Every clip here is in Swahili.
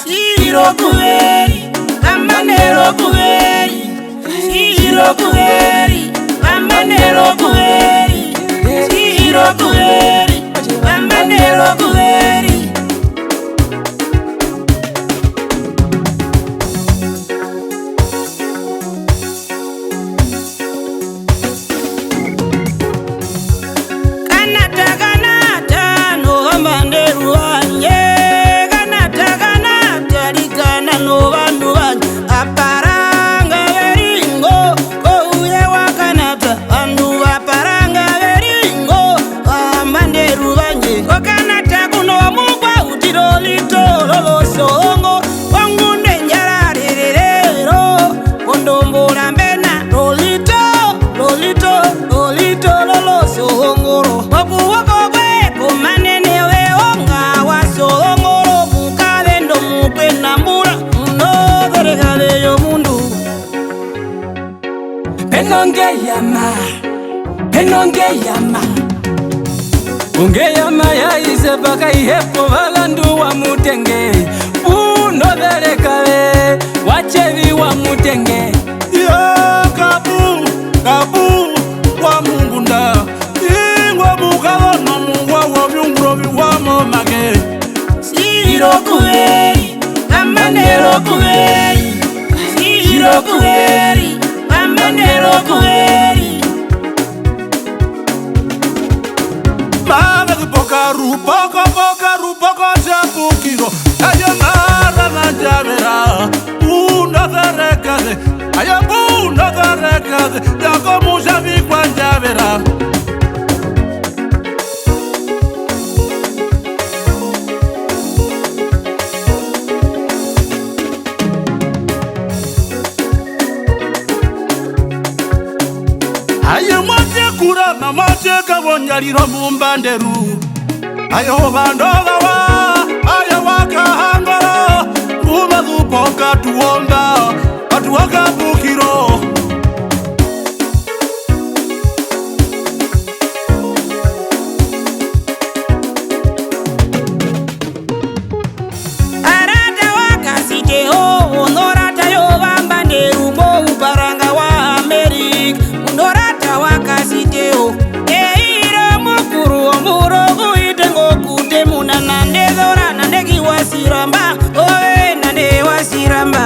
Siro kuheri, amanero kuheri. Siro kuheri, amanero kuheri. Siro kuheri, amanero kuheri. Kanata no amanero anye. No vandu vanhu aparanga veringo kouye wakanata vanhu vaparanga veringo amanderu vanje kokanata kunomugwa utiro litololosongo wangunde njararerero kondombola mbena lolito lolosongoro okuwokokwe kumanene weonga wasongoro kukavendo mukwenambura yo mundu enongeyama ungeyama yaise baka ihepo valandu wa mutenge unoverekave wachevi wa mutenge kabu wa mungunda ingwa bukalono mungwa wa vyungurovi wa momage Siro kuheri amanero kuheri. Siro kuheri, amanero kuheri. Mama kupoka rupoko chapukiro ayo mara manjavera unaverekade ayo unaverekade yako mujavi kwa njavera ayo mwake kura na mwake kabonyaliro mumbanderu ayo bandogawa ayo wakahangara umazupoka tuonda atuwaka bukiro Arata wakasiteho unorata yo bambanderu mo uparanga wa Amerika unorata wakasiteho eiro mukuru omuro kuitengo kute muna nandezora nandeki wasiramba oe nande wasiramba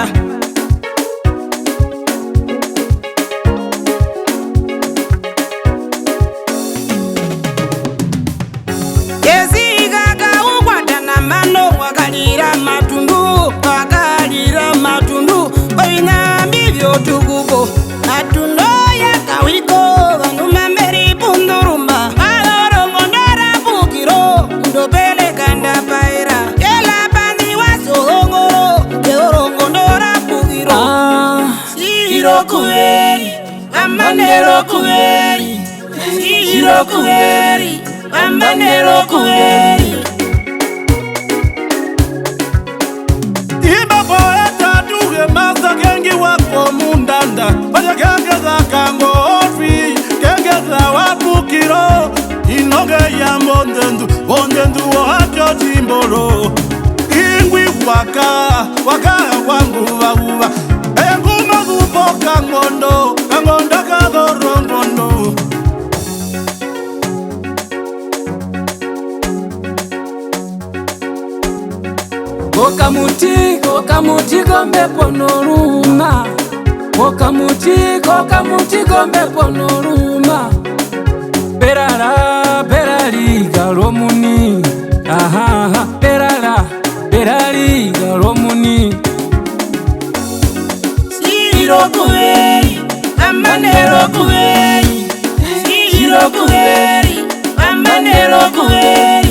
wakalira matundu oinambi vyotukuko atundo yakawiko vanhu mamberi pundurumba alorongo ndorapukiro ndopeleka ndapaira elapanzi wasohongoro eorongo ndorapukiro Siro kuheri amanero kuheri. Siro kuheri amanero kuheri. Masa gengi wako mundanda Baja gengeza kango ofi Gengeza wapukiro Inoge ya Mondendu ohacho chimbolo Ingwi waka wangu wahuwa Engu mazupo kangondo kadorongondo Kokamuti gombe ponoruma Kokamuti gombe ponoruma Perali galomuni Perali galomuni Siro kuheri amanero kuheri. Siro kuheri amanero kuheri.